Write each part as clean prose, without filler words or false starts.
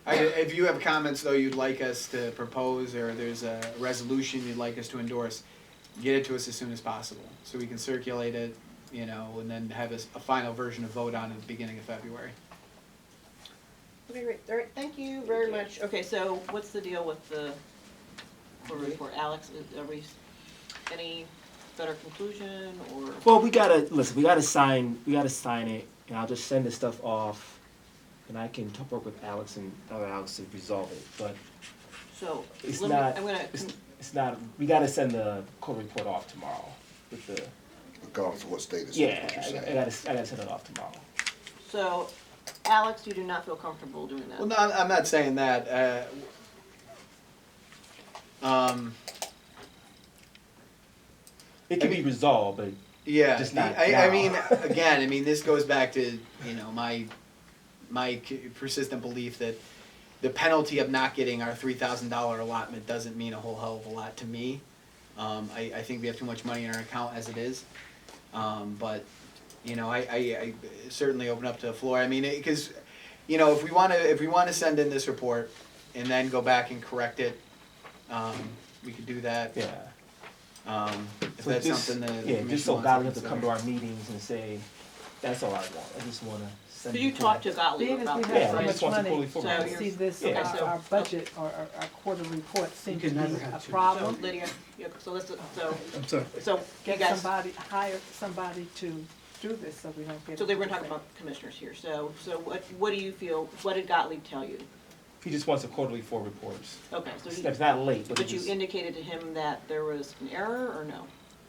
Okay. If you have comments though you'd like us to propose, or there's a resolution you'd like us to endorse, get it to us as soon as possible, so we can circulate it, and then have a final version to vote on at the beginning of February. Okay, great. All right, thank you very much. Okay, so what's the deal with the quarterly report? Alex, are we, any better conclusion or? Well, we gotta sign it, and I'll just send this stuff off, and I can work with Alex and Alex to resolve it. But So, it's let me, not. I'm gonna, It's not. We gotta send the court report off tomorrow. With the Regardless of what state it's in, yeah, what you're I saying. gotta send it off tomorrow. so, Alex, you do not feel comfortable doing that? Well, no, I'm not saying that. It can be resolved, but Yeah, Just not I now. mean, again, this goes back to, my persistent belief that the penalty of not getting our $3,000 allotment doesn't mean a whole hell of a lot to me. I think we have too much money in our account as it is. But, I certainly open up to the floor. I mean, because, if we want to send in this report and then go back and correct it, we could do that. yeah. If So that's just, something that the yeah, commission just so wants God doesn't have to consider. come to our meetings and say, that's all I want. I just wanna send. So you it to talked to them. Gottlieb Being as about we this, Yeah, have so I right? just much want the money, fully So to you're- see this, Yeah. our budget or our quarterly report seems to can be never have a two. So problem. Lydia, yeah, so let's, so, I'm sorry. so you Get guys, hire somebody to do this so we don't get. so they were talking about commissioners here, so what do you feel, what did Gottlieb tell you? He just wants a quarterly 4 reports. Okay, so It's you, not late, but but he you just, indicated to him that there was an error, or no?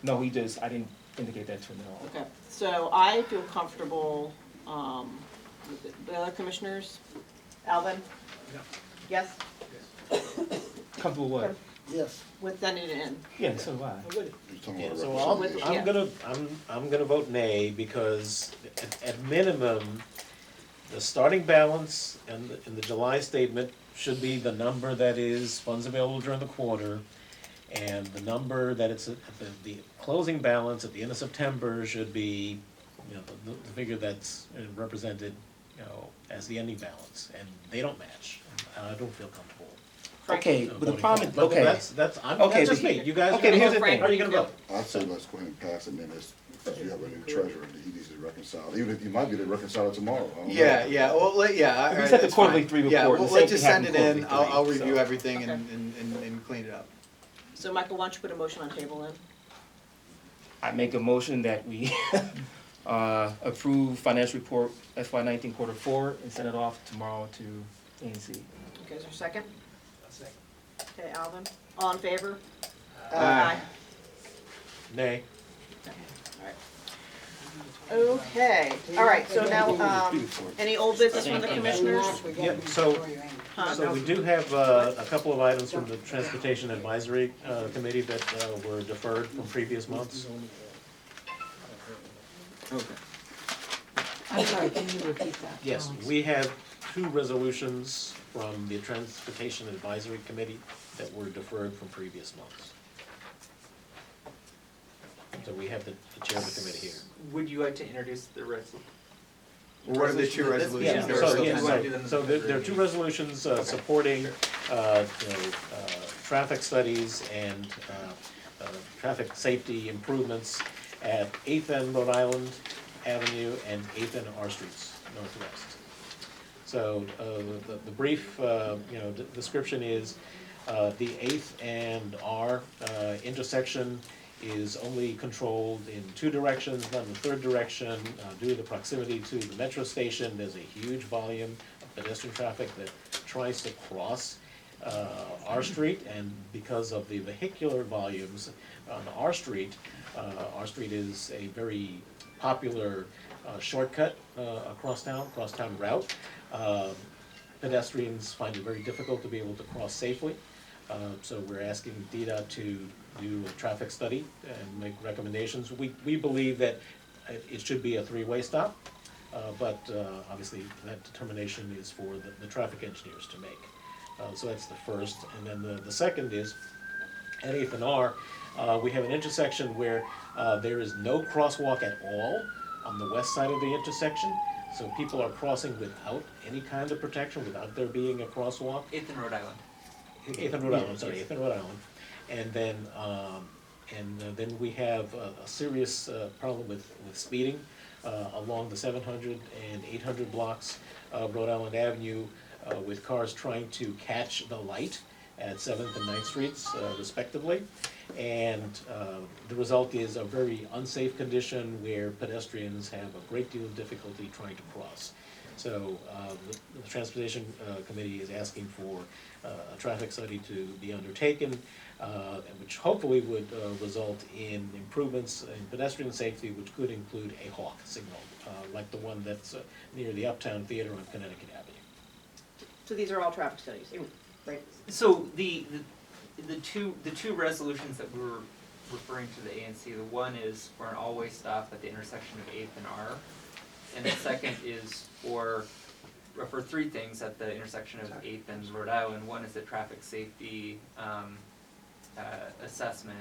no, I didn't indicate that to him at all. Okay, so I feel comfortable, with the other commissioners. Alvin? Yes? Comfortable what? Yes. With sending it in? Yeah, so do I. You're talking Yeah, about so representation. Yeah. I'm gonna vote nay, because at minimum, the starting balance in the July statement should be the number that is funds available during the quarter, and the number that it's, the closing balance at the end of September should be, the figure that's represented, as the ending balance, and they don't match, and I don't feel comfortable. Okay, but the voting problem, for it. But okay. That's Okay, just but me, you guys are okay, but gonna here's vote, the thing. how are you gonna vote? I'd say let's go ahead and pass it, and then you have a new treasurer, and he needs to reconcile, even if you might be able to reconcile it tomorrow, I don't know. Yeah, well, all We right, set the that's quarterly fine. 3 Yeah, report, well, the let's same just thing send it happened in, in quarterly I'll 3, review so. everything Okay. and clean it up. So Michael, why don't you put a motion on table then? I make a motion that we approve financial report FY19 quarter 4 and send it off tomorrow to ANC. Okay, is there a second? Okay, Alvin, all in favor? Aye. Nay. Okay, all right, so now, any old business from the commissioners? Yep, so we do have a couple of items from the Transportation Advisory Committee that were deferred from previous months. Okay. I'm sorry, can you repeat that? Yes, we have 2 resolutions from the Transportation Advisory Committee that were deferred from previous months. So we have the chair of the committee here. Would you like to introduce the resolution? What are the two resolutions? Yeah, that are so, still yeah, pending? so there are 2 resolutions supporting, traffic studies and traffic safety improvements at 8th and Rhode Island Avenue and 8th and R Streets Northwest. So the brief, description is the 8th and R intersection is only controlled in 2 directions, not in the 3rd direction. Due to the proximity to the metro station, there's a huge volume of pedestrian traffic that tries to cross R Street, and because of the vehicular volumes on R Street is a very popular shortcut across town route. Pedestrians find it very difficult to be able to cross safely. So we're asking DDOT to do a traffic study and make recommendations. We believe that it should be a 3-way stop, but obviously that determination is for the traffic engineers to make. So that's the first, and then the second is, at 8th and R, we have an intersection where there is no crosswalk at all on the west side of the intersection. So people are crossing without any kind of protection, without there being a crosswalk. 8th and Rhode Island. 8th and Rhode Island, sorry, 8th and Rhode Island. And then we have a serious problem with speeding along the 700 and 800 blocks of Rhode Island Avenue with cars trying to catch the light at 7th and 9th Streets respectively. And the result is a very unsafe condition where pedestrians have a great deal of difficulty trying to cross. So the Transportation Committee is asking for a traffic study to be undertaken, which hopefully would result in improvements in pedestrian safety, which could include a hawk signal, like the one that's near the Uptown Theater on Connecticut Avenue. So these are all traffic studies, right? So the two resolutions that we were referring to the ANC, the one is for an all-way stop at the intersection of 8th and R, and the second is for three things at the intersection of 8th and Rhode Island. One is the traffic safety assessment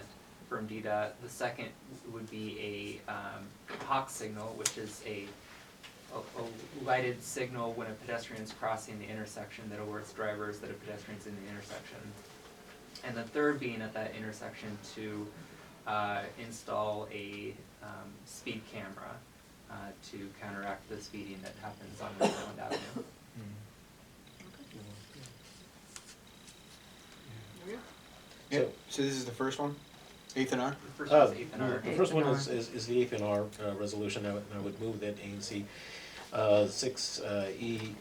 from DDOT. The second would be a hawk signal, which is a lighted signal when a pedestrian is crossing the intersection that alerts drivers that a pedestrian's in the intersection. And the third being at that intersection to install a speed camera to counteract the speeding that happens on Rhode Island Avenue. Yeah, so this is the first one, 8th and R? The first one's 8th and R. The first one is the 8th and R resolution. I would move that ANC 6E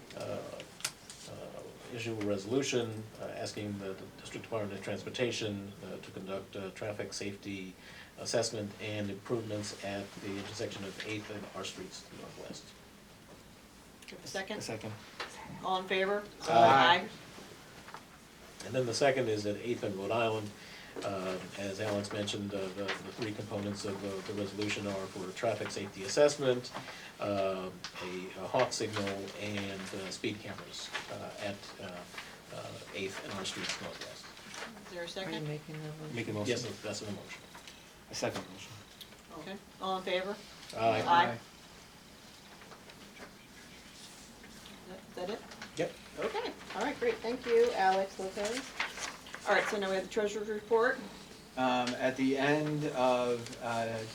issue a resolution asking the District Department of Transportation to conduct traffic safety assessment and improvements at the intersection of 8th and R Streets Northwest. Second, A second. all in favor? Aye. And then the second is at 8th and Rhode Island. As Alex mentioned, the three components of the resolution are for a traffic safety assessment, a hawk signal, and speed cameras at 8th and R Streets Northwest. Is there a Are you second? making that? Make a motion. Yes, that's the motion. A second motion. Okay, all in favor? Aye. Aye. Is that it? Yep. Okay, all right, great, thank you, Alex Lopez. All right, so now we have the treasurer's report. At the end of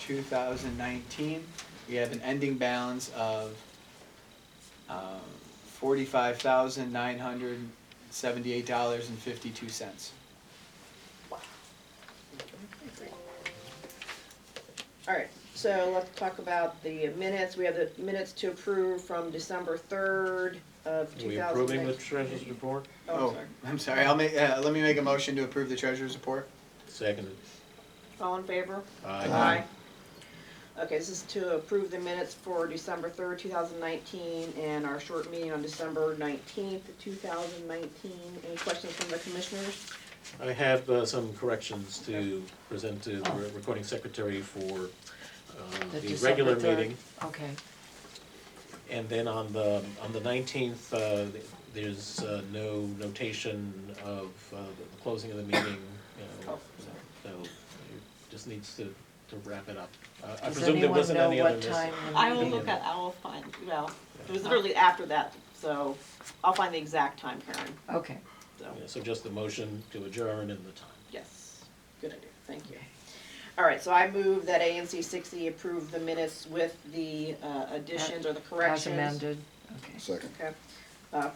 2019, we have an ending balance of $45,978.52. All right, so let's talk about the minutes. We have the minutes to approve from December 3rd of Are we 2019. approving the treasurer's report? Oh, sorry. I'm sorry, let me make a motion to approve the treasurer's report. Seconded. All in favor? Aye. Okay, this is to approve the minutes for December 3rd, 2019, and our short meeting on December 19th, 2019. Any questions from the commissioners? I have some corrections to present to the recording secretary for The the December regular 3rd. meeting. Okay, And then on the 19th, there's no notation of the closing of the meeting, you know, so it just needs to wrap it up. I does presume there anyone wasn't know any other what missing. time the I will meeting? look at, I will find, well, it was literally after that, so I'll find the exact time, Karen, Okay, so, Yeah, so just the motion to adjourn and the time. yes, good idea, thank you. All right, so I move that ANC 60 approve the minutes with the additions or the as corrections. amended, okay. Second. Okay,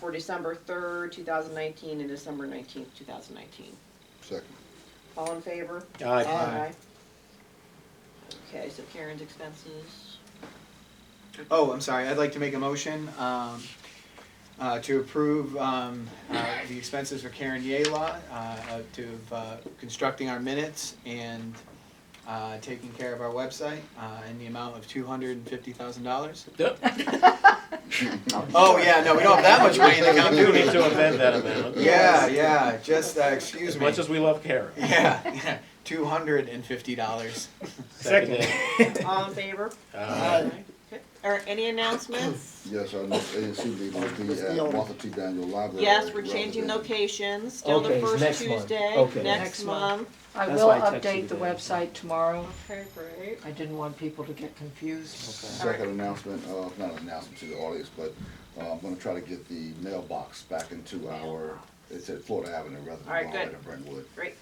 for December 3rd, 2019 and December 19th, 2019. Second. All in favor? Aye. Okay, so Karen's expenses. Oh, I'm sorry, I'd like to make a motion to approve the expenses for Karen Yaylaw, constructing our minutes and taking care of our website in the amount of $250,000. Yep. Oh, yeah, no, we don't have that much money in the account, We do do need we? to amend that amendment. Yeah, just, excuse As me. much as we love Karen. Yeah, $250. Seconded. All in favor? Aye. Okay, or any announcements? Yes, our next ANC meeting will be at Martha T. Daniel Library. Yes, we're changing rather than- locations, still the Okay, it's first next month. Tuesday, Okay. next Next month. month. I That's will why I texted you update the today. website tomorrow. Okay, great. I didn't want people to get confused. Second announcement, not an announcement to the audience, but I'm gonna try to get the mailbox back into it's at Florida Avenue rather All right, than good. Bartlett and Brentwood. Great.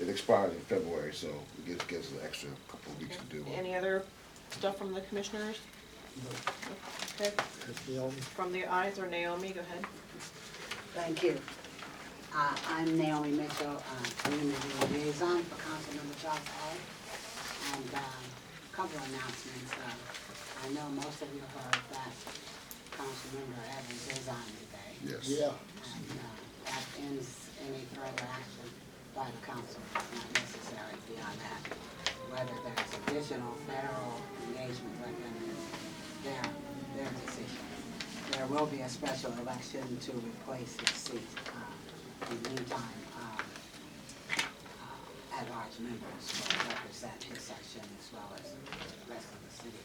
It expired in February, so it gives us an extra couple of weeks to do it. Any other stuff from the commissioners? Okay, from the eyes or Naomi, go ahead. Thank you. I'm Naomi Mitchell, Community Liaison for Councilmember Charles Hall. And a couple of announcements. I know most of you heard that Councilmember Evans is on today. Yes. And that ends any further action by the council. It's not necessary beyond that. Whether there's additional federal engagement with them is their decision. There will be a special election to replace his seat. In the meantime, at-large members will represent his section as well as the rest of the city.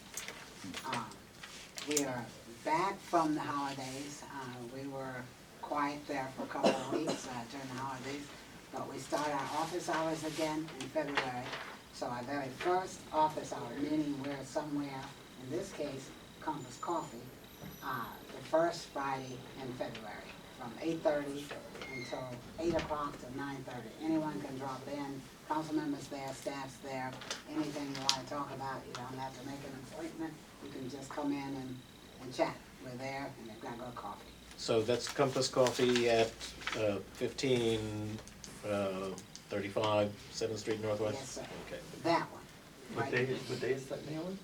We are back from the holidays. We were quiet there for a couple of weeks during the holidays, but we start our office hours again in February. So our very first office hour, meaning we're somewhere, in this case, Compass Coffee, the first Friday in February, from 8:30 until 8 o'clock to 9:30. Anyone can drop in, council members there, staff's there, anything you want to talk about, you don't have to make an appointment, you can just come in and chat. We're there, and they've got good coffee. So that's Compass Coffee at 1535 7th Street Northwest? Yes, sir. Okay. That one. What right? day is that, Naomi?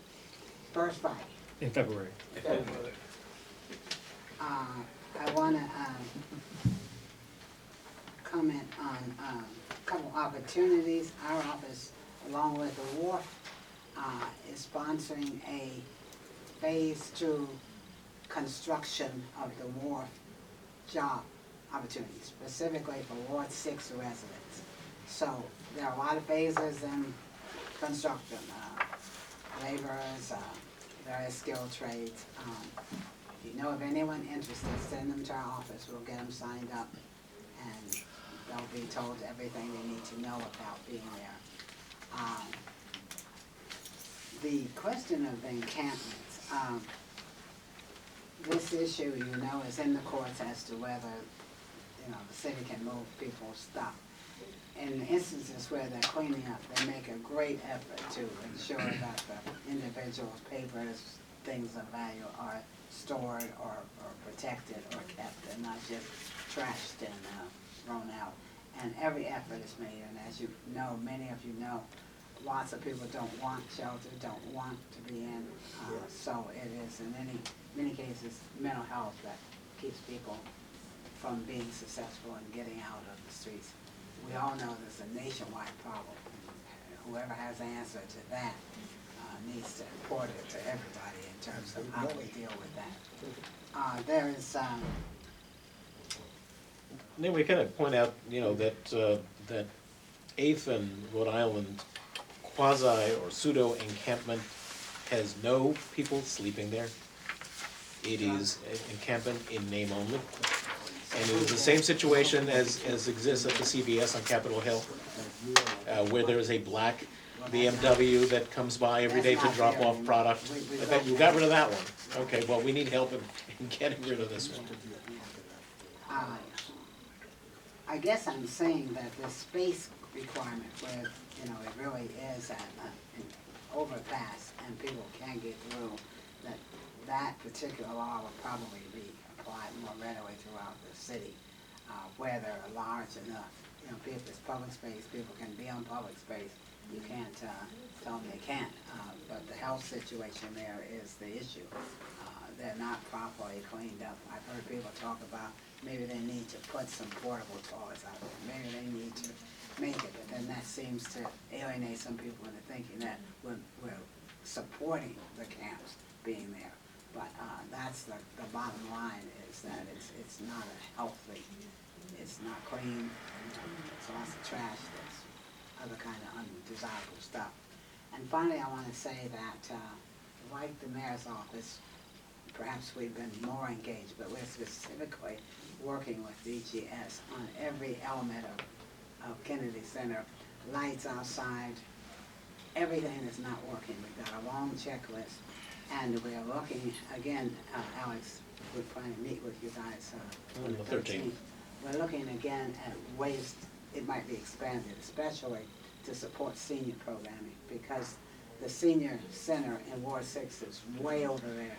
First Friday. In February. I want to comment on a couple opportunities. Our office, along with the Wharf, is sponsoring a phase 2 construction of the Wharf job opportunity, specifically for Ward 6 residents. So there are a lot of phases in construction, laborers, various skilled trades. If you know of anyone interested, send them to our office, we'll get them signed up, and they'll be told everything they need to know about being there. The question of the encampments, this issue, you know, is in the courts as to whether, you know, the city can move people's stuff. In instances where they're cleaning up, they make a great effort to ensure that the individual's papers, things of value are stored or protected or kept and not just trashed and thrown out. And every effort is made, and as you know, many of you know, lots of people don't want shelter, don't want to be in. So it is in many cases mental health that keeps people from being successful in getting out of the streets. We all know there's a nationwide problem. Whoever has the answer to that needs to report it to everybody in terms of how we deal with that. There is, Then we kind of point out, you know, that, that 8th and Rhode Island quasi or pseudo encampment has no people sleeping there. It is encampment in name only. And it is the same situation as exists at the CVS on Capitol Hill, where there is a black BMW that comes by every day to drop off product. I bet you got rid of that one. Okay, well, we need help in getting rid of this one. I guess I'm saying that the space requirement where, you know, it really is an overpass and people can't get through, that particular law would probably be applied more readily throughout the city, where they're large enough. You know, if it's public space, people can be on public space. You can't tell them they can't, but the health situation there is the issue. They're not properly cleaned up. I've heard people talk about maybe they need to put some portable toilets out there. Maybe they need to make it, but then that seems to alienate some people into thinking that we're supporting the camps being there. But that's the bottom line, is that it's not a healthy, it's not clean, it's lots of trash, there's other kind of undesirable stuff. And finally, I want to say that like the mayor's office, perhaps we've been more engaged, but we're specifically working with DGS on every element of Kennedy Center. Lights outside, everything is not working. We've got a long checklist, and we're looking, again, Alex, we're planning to meet with you guys on the 13th. We're looking again at ways it might be expanded, especially to support senior programming, because the senior center in Ward 6 is way over there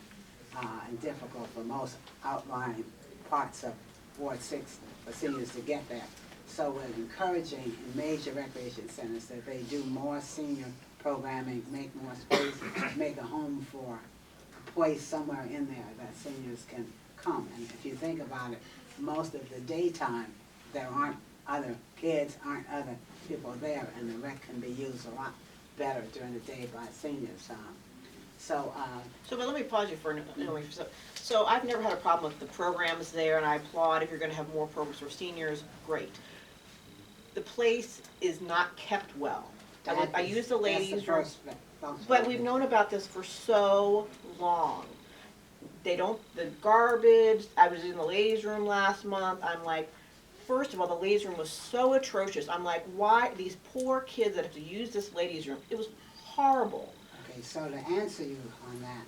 and difficult for most outlying parts of Ward 6 for seniors to get there. So we're encouraging in major recreation centers that they do more senior programming, make more space, make a home for a place somewhere in there that seniors can come. And if you think about it, most of the daytime, there aren't other kids, aren't other people there, and the rec can be used a lot better during the day by seniors. So, but let me pause you for a minute. So I've never had a problem with the programs there, and I applaud if you're gonna have more programs for seniors, great. The place is not kept well. I use the ladies' room, but we've known about this for so long. They don't, the garbage, I was in the ladies' room last month, I'm like, first of all, the ladies' room was so atrocious. I'm like, why, these poor kids that have to use this ladies' room, it was horrible. okay, so to answer you on that,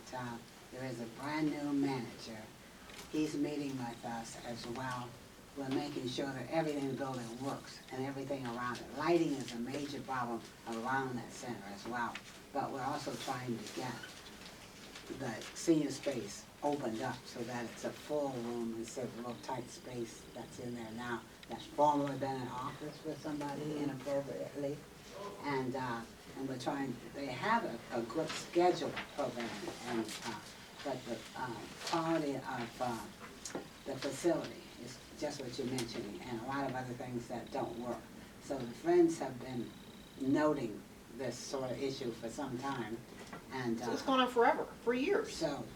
there is a brand new manager. He's meeting with us as well. We're making sure that everything in the building works and everything around it. Lighting is a major problem around that center as well. But we're also trying to get the senior space opened up so that it's a full room instead of a little tight space that's in there now. That's formerly been an office for somebody inappropriately. And we're trying, they have a good schedule program, and but the quality of the facility is just what you're mentioning, and a lot of other things that don't work. So the Friends have been noting this sort of issue for some time, and So it's gone on forever, for years.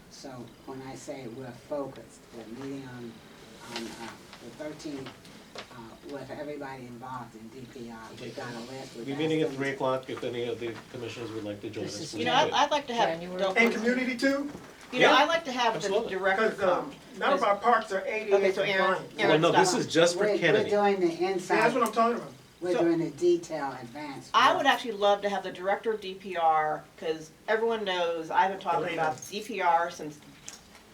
so when I say we're focused, we're meeting on the 13th with everybody involved in DPR. We've got a list. We'll be meeting at 3 o'clock if any of the commissioners would like to join us. You know, I'd like to have, And community too, you know, Yeah, I'd like to have the absolutely. director because come. none of our parks are Okay, ADA so Aaron- compliant. Well, no, this is just for We're Kennedy. doing the Yeah, inside, that's what I'm talking about. we're So- doing the detail advanced. I work. would actually love to have the director of DPR, because everyone knows I've been talking Elena. about DPR since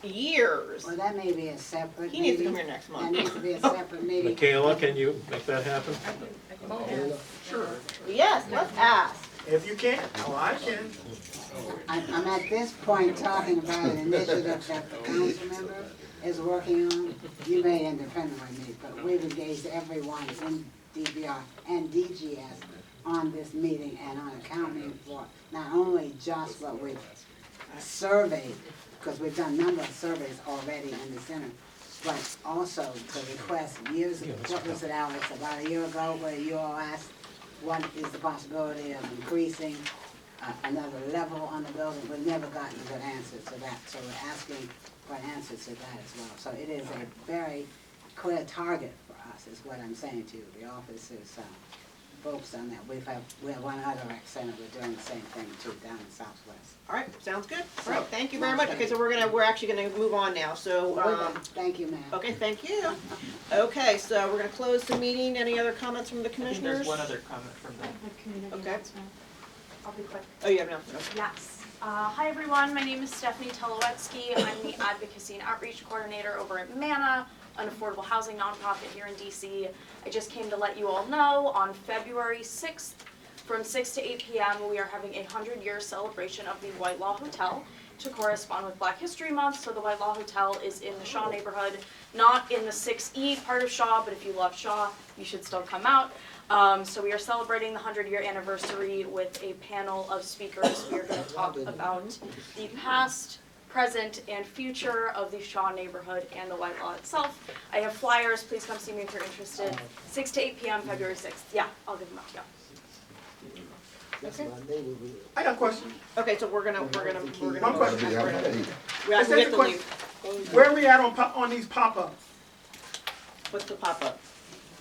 years. Well, that may be a separate He needs to meeting. come here next That month. needs to be a separate meeting. Michaela, can you make that happen? Sure, Yes, let's ask. if you can, oh, I can. I'm at this point talking about an initiative that the council member is working on. You may independently meet, but we've engaged everyone in DPR and DGS on this meeting and on accounting for not only just what we've surveyed, because we've done a number of surveys already in the center, but also the request years, what was it, Alex, about a year ago, where you all asked, what is the possibility of increasing another level on the building? We've never gotten a good answer to that, so we're asking for an answer to that as well. So it is a very clear target for us, is what I'm saying to you. The office is focused on that. We have one other rec center, we're doing the same thing too, down in Southwest. All right, sounds good. All right, thank you very much. Okay, so we're actually gonna move on now, so, Thank you, ma'am. okay, thank you. Okay, so we're gonna close the meeting. Any other comments from the I think commissioners? there's one other comment from the Okay. I'll be quick. Oh, you have nothing, okay. Yes. Hi, everyone. My name is Stephanie Telowetsky. I'm the Advocacy and Outreach Coordinator over at MANA, an affordable housing nonprofit here in DC. I just came to let you all know on February 6th, from 6 to 8 p.m., we are having a 100-year celebration of the Whitelaw Hotel to correspond with Black History Month. So the Whitelaw Hotel is in the Shaw neighborhood, not in the 6E part of Shaw, but if you love Shaw, you should still come out. So we are celebrating the 100-year anniversary with a panel of speakers. We are going to talk about the past, present, and future of the Shaw neighborhood and the Whitelaw itself. I have flyers. Please come see me if you're interested. 6 to 8 p.m. February 6th. Yeah, I'll give them up. Yeah. I got a question. Okay, so we're gonna. One question. We have Just to a question. leave. Where are we at on these pop-ups? What's the pop-up?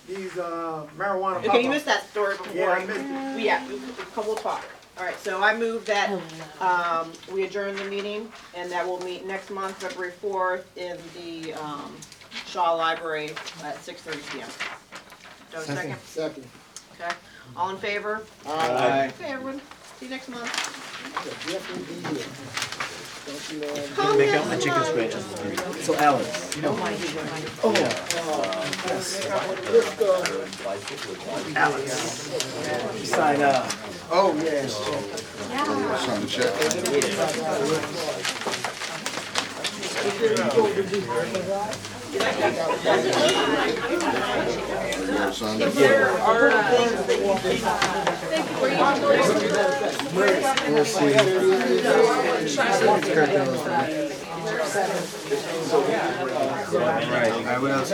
These marijuana pop-ups? Okay, you missed that story before. Yeah, I missed it. We'll talk. All right, so I move that, we adjourn the meeting, and that we'll meet next month, February 4th, in the, Shaw Library at 6:30 PM. Do I have a second? Second. Okay, all in favor? Aye. Okay, everyone, see you next month. Definitely be here. Don't you know? Come Make in, out my chicken come on. scratches. So Alex, sign up. Oh, yeah. Sign the check. You wanna sign it? There are things that you think. Right, what else?